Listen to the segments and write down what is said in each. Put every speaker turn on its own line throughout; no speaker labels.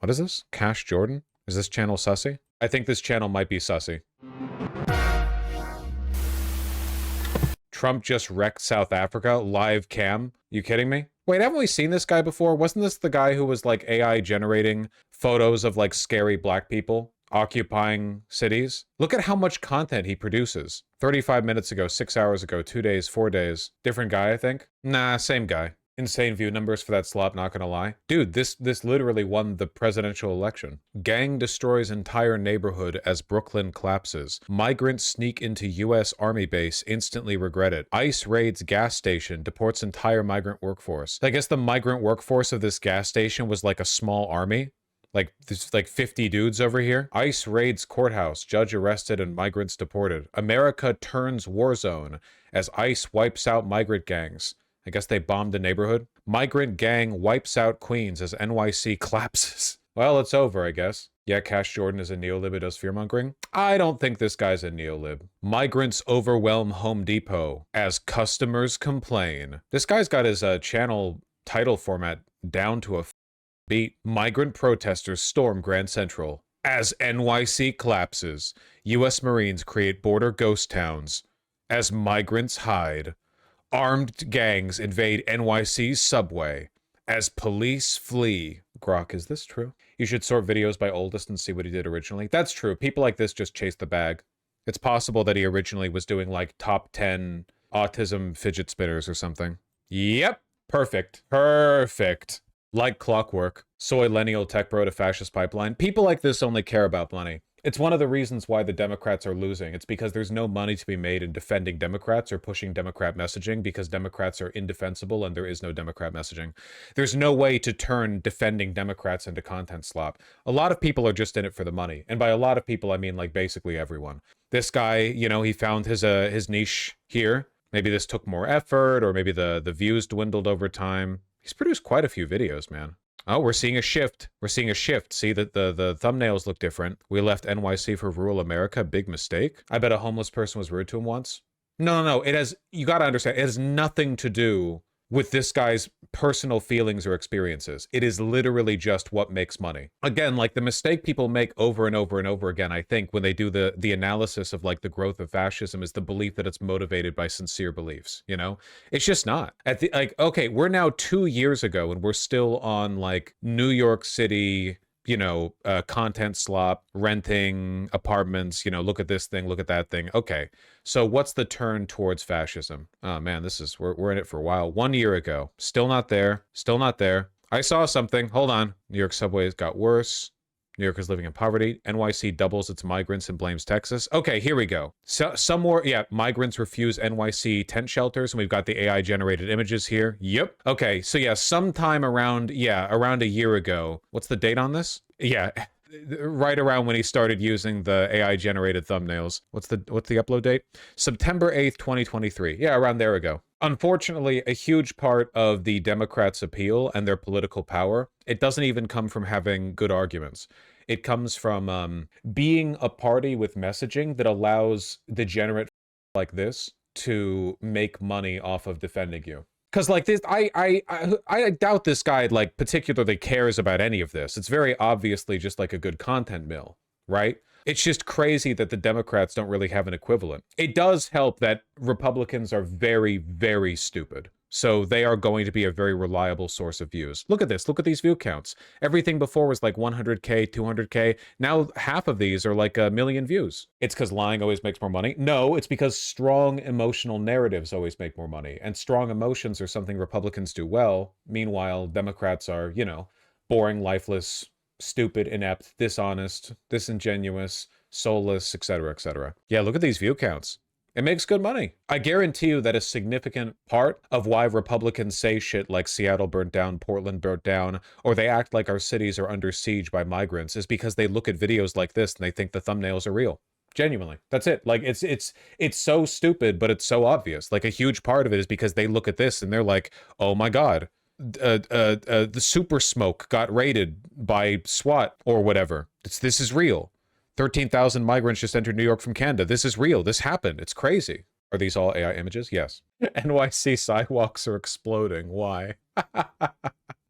What is this? Cash Jordan? Is this channel sussy? I think this channel might be sussy. Trump just wrecked South Africa. Live cam. You kidding me? Wait, haven't we seen this guy before? Wasn't this the guy who was like AI generating photos of like scary black people occupying cities? Look at how much content he produces. 35 minutes ago, 6 hours ago, 2 days, 4 days. Different guy, I think. Nah, same guy. Insane view numbers for that slop, not gonna lie. Dude, this literally won the presidential election. Gang destroys entire neighborhood as Brooklyn collapses. Migrants sneak into U.S. Army base, instantly regret it. ICE raids gas station, deports entire migrant workforce. I guess the migrant workforce of this gas station was like a small army. Like, there's like 50 dudes over here. ICE raids courthouse, judge arrested and migrants deported. America turns war zone as ICE wipes out migrant gangs. I guess they bombed a neighborhood. Migrant gang wipes out Queens as NYC collapses. Well, it's over, I guess. Yeah, Cash Jordan is a neolib who does fearmongering. I don't think this guy's a neolib. Migrants overwhelm Home Depot as customers complain. This guy's got his channel title format down to a beat. Migrant protesters storm Grand Central as NYC collapses. U.S. Marines create border ghost towns as migrants hide. Armed gangs invade NYC's subway as police flee. Grok, is this true? You should sort videos by oldest and see what he did originally. That's true. People like this just chase the bag. It's possible that he originally was doing like top 10 autism fidget spinners or something. Yep. Perfect. Perfect. Like clockwork. Soy Lennial Tech Bro to Fascist Pipeline. People like this only care about money. It's one of the reasons why the Democrats are losing. It's because there's no money to be made in defending Democrats or pushing Democrat messaging because Democrats are indefensible and there is no Democrat messaging. There's no way to turn defending Democrats into content slop. A lot of people are just in it for the money. And by a lot of people, I mean like basically everyone. This guy, you know, he found his niche here. Maybe this took more effort or maybe the views dwindled over time. He's produced quite a few videos, man. Oh, we're seeing a shift. We're seeing a shift. See that the thumbnails look different. We left NYC for rural America. Big mistake. I bet a homeless person was rude to him once. No. It has, you got to understand, it has nothing to do with this guy's personal feelings or experiences. It is literally just what makes money. Again, like the mistake people make over and over and over again, I think, when they do the analysis of like the growth of fascism is the belief that it's motivated by sincere beliefs, you know? It's just not. At the like, okay, we're now 2 years ago and we're still on like New York City, you know, content slop, renting apartments, you know, look at this thing, look at that thing. Okay, so what's the turn towards fascism? Oh man, this is, we're in it for a while. 1 year ago, still not there, still not there. I saw something, hold on. New York subways got worse. New York is living in poverty. NYC doubles its migrants and blames Texas. Okay, here we go. So, some more, yeah, migrants refuse NYC tent shelters, and we've got the AI-generated images here. Yep. Okay, so yeah, sometime around, around a year ago. What's the date on this? Yeah, right around when he started using the AI-generated thumbnails. What's the upload date? September 8th, 2023. Yeah, around there ago. Unfortunately, a huge part of the Democrats' appeal and their political power, it doesn't even come from having good arguments. It comes from being a party with messaging that allows degenerate like this to make money off of defending you. Because like this, I doubt this guy like particularly cares about any of this. It's very obviously just like a good content mill, right? It's just crazy that the Democrats don't really have an equivalent. It does help that Republicans are very, very stupid. So they are going to be a very reliable source of views. Look at this. Look at these view counts. Everything before was like 100K, 200K. Now half of these are like 1 million views. It's because lying always makes more money? No, it's because strong emotional narratives always make more money. And strong emotions are something Republicans do well. Meanwhile, Democrats are, you know, boring, lifeless, stupid, inept, dishonest, disingenuous, soulless, etc., etc. Yeah, look at these view counts. It makes good money. I guarantee you that a significant part of why Republicans say shit like Seattle burnt down, Portland burnt down, or they act like our cities are under siege by migrants is because they look at videos like this and they think the thumbnails are real. Genuinely. That's it. Like, it's so stupid, but it's so obvious. Like, a huge part of it is because they look at this and they're like, oh my God, the super smoke got raided by SWAT or whatever. This is real. 13,000 migrants just entered New York from Canada. This is real. This happened. It's crazy. Are these all AI images? Yes. NYC sidewalks are exploding. Why?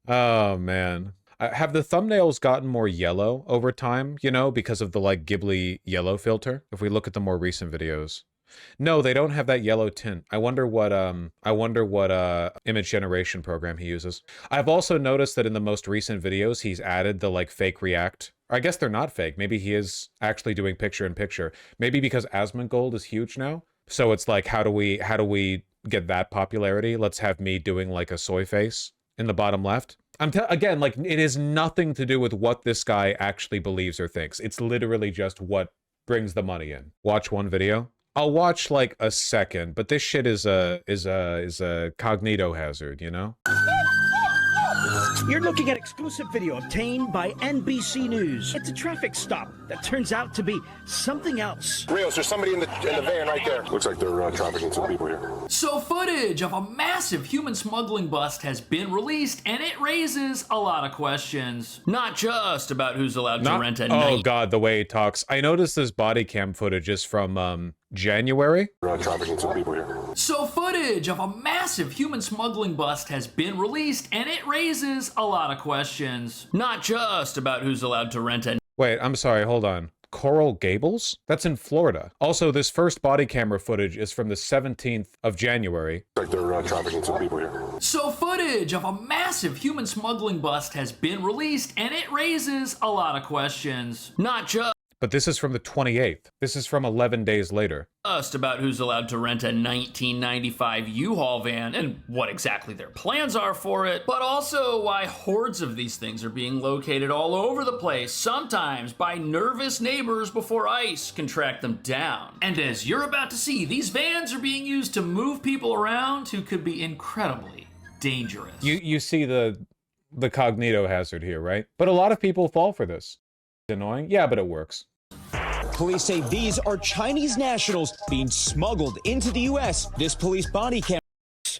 Oh, man. Have the thumbnails gotten more yellow over time, you know, because of the like Ghibli yellow filter? If we look at the more recent videos. No, they don't have that yellow tint. I wonder what image generation program he uses. I've also noticed that in the most recent videos he's added the like fake react. I guess they're not fake. Maybe he is actually doing picture in picture. Maybe because Asmongold is huge now. So it's like how do we get that popularity? Let's have me doing like a soy face in the bottom left. Again, like it has nothing to do with what this guy actually believes or thinks. It's literally just what brings the money in. Watch one video. I'll watch like a second, but this shit is a cognito hazard, you know?
You're looking at exclusive video obtained by NBC News. It's a traffic stop that turns out to be something else.
Rios, there's somebody in the van right there. Looks like they're trafficking some people here.
So footage of a massive human smuggling bust has been released, and it raises a lot of questions. Not just about who's allowed to rent a night.
Oh god, the way he talks. I noticed this body cam footage is from January.
Trafficking some people here.
So footage of a massive human smuggling bust has been released, and it raises a lot of questions. Not just about who's allowed to rent a...
Wait, I'm sorry, hold on. Coral Gables? That's in Florida. Also, this first body camera footage is from the 17th of January.
Like they're trafficking some people here.
So footage of a massive human smuggling bust has been released, and it raises a lot of questions. Not just...
But this is from the 28th. This is from 11 days later.
About who's allowed to rent a 1995 U-Haul van and what exactly their plans are for it, but also why hordes of these things are being located all over the place, sometimes by nervous neighbors before ICE can track them down. And as you're about to see, these vans are being used to move people around who could be incredibly dangerous.
You see the cognito hazard here, right? But a lot of people fall for this. Annoying? Yeah, but it works.
Police say these are Chinese nationals being smuggled into the U.S. This police body cam...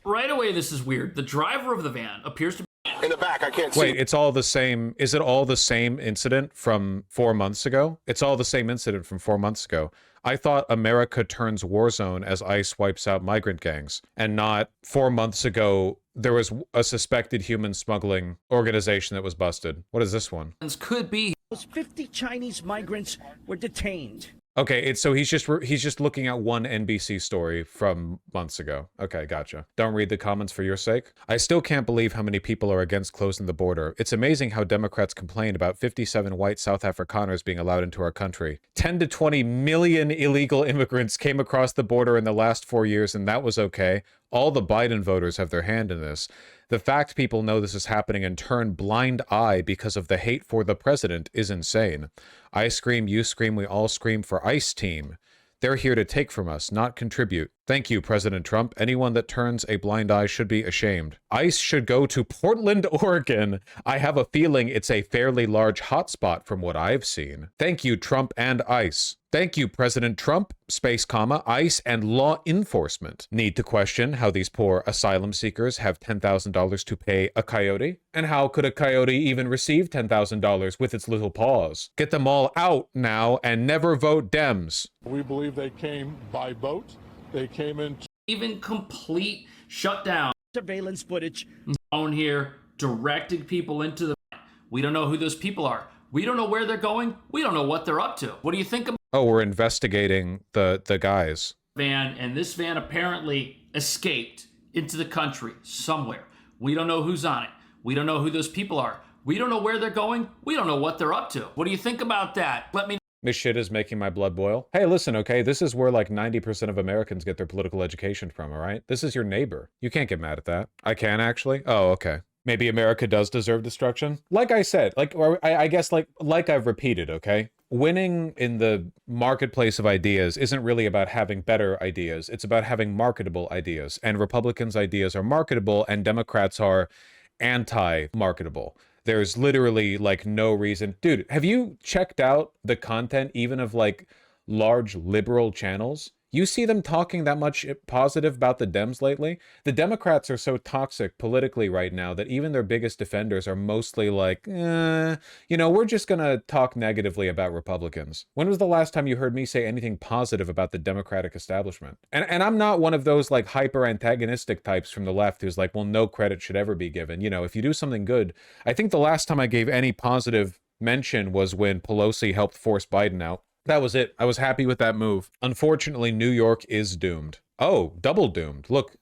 Right away, this is weird. The driver of the van appears to be...
In the back, I can't see.
Wait, it's all the same. Is it all the same incident from 4 months ago? It's all the same incident from 4 months ago. I thought America turns war zone as ICE wipes out migrant gangs, and not 4 months ago there was a suspected human smuggling organization that was busted. What is this one?
Could be.
50 Chinese migrants were detained.
Okay, so he's just looking at one NBC story from months ago. Okay, gotcha. Don't read the comments for your sake. I still can't believe how many people are against closing the border. It's amazing how Democrats complain about 57 white South Afrikaners being allowed into our country. 10 to 20 million illegal immigrants came across the border in the last 4 years, and that was okay. All the Biden voters have their hand in this. The fact people know this is happening and turn blind eye because of the hate for the president is insane. I scream, you scream, we all scream for ICE team. They're here to take from us, not contribute. Thank you, President Trump. Anyone that turns a blind eye should be ashamed. ICE should go to Portland, Oregon. I have a feeling it's a fairly large hotspot from what I've seen. Thank you, Trump and ICE. Thank you, President Trump, space comma, ICE, and law enforcement. Need to question how these poor asylum seekers have $10,000 to pay a coyote? And how could a coyote even receive $10,000 with its little paws? Get them all out now and never vote Dems.
We believe they came by boat. They came in...
Even complete shutdown.
Surveillance footage.
Phone here, directing people into the... We don't know who those people are. We don't know where they're going. We don't know what they're up to. What do you think about...
Oh, we're investigating the guys.
Van, and this van apparently escaped into the country somewhere. We don't know who's on it. We don't know who those people are. We don't know where they're going. We don't know what they're up to. What do you think about that? Let me know.
This shit is making my blood boil. Hey, listen, okay? This is where like 90% of Americans get their political education from, all right? This is your neighbor. You can't get mad at that. I can, actually? Oh, okay. Maybe America does deserve destruction? Like I said, I guess like I've repeated, okay? Winning in the marketplace of ideas isn't really about having better ideas. It's about having marketable ideas. And Republicans' ideas are marketable and Democrats are anti-marketable. There's literally like no reason. Dude, have you checked out the content even of like large liberal channels? You see them talking that much positive about the Dems lately? The Democrats are so toxic politically right now that even their biggest defenders are mostly like, we're just gonna talk negatively about Republicans. When was the last time you heard me say anything positive about the Democratic establishment? And I'm not one of those like hyper antagonistic types from the left who's like, well, no credit should ever be given. If you do something good. I think the last time I gave any positive mention was when Pelosi helped force Biden out. That was it. I was happy with that move. Unfortunately, New York is doomed. Oh, double doomed. Look.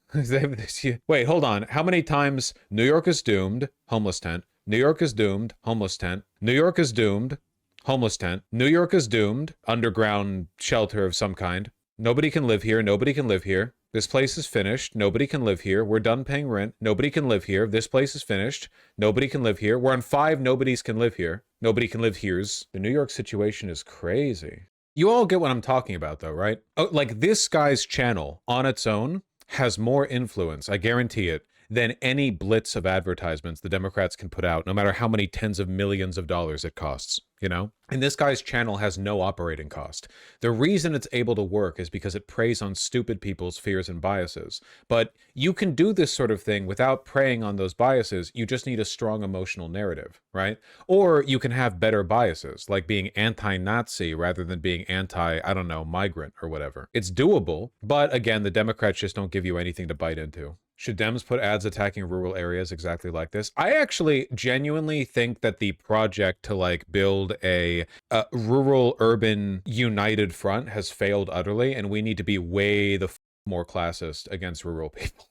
Wait, hold on. How many times New York is doomed, homeless tent. New York is doomed, homeless tent. New York is doomed, homeless tent. New York is doomed, underground shelter of some kind. Nobody can live here. Nobody can live here. This place is finished. Nobody can live here. We're done paying rent. Nobody can live here. This place is finished. Nobody can live here. We're on 5 nobodies can live here. Nobody can live here's. The New York situation is crazy. You all get what I'm talking about though, right? Oh, like this guy's channel on its own has more influence, I guarantee it, than any blitz of advertisements the Democrats can put out, no matter how many tens of millions of dollars it costs, And this guy's channel has no operating cost. The reason it's able to work is because it preys on stupid people's fears and biases. But you can do this sort of thing without preying on those biases. You just need a strong emotional narrative, right? Or you can have better biases, like being anti-Nazi rather than being migrant or whatever. It's doable, but again, the Democrats just don't give you anything to bite into. Should Dems put ads attacking rural areas exactly like this? I actually genuinely think that the project to build a rural urban united front has failed utterly, and we need to be way the more classist against rural people.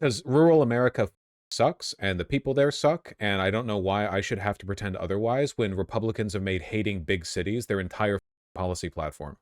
Because rural America sucks, and the people there suck, and I don't know why I should have to pretend otherwise when Republicans have made hating big cities their entire policy platform.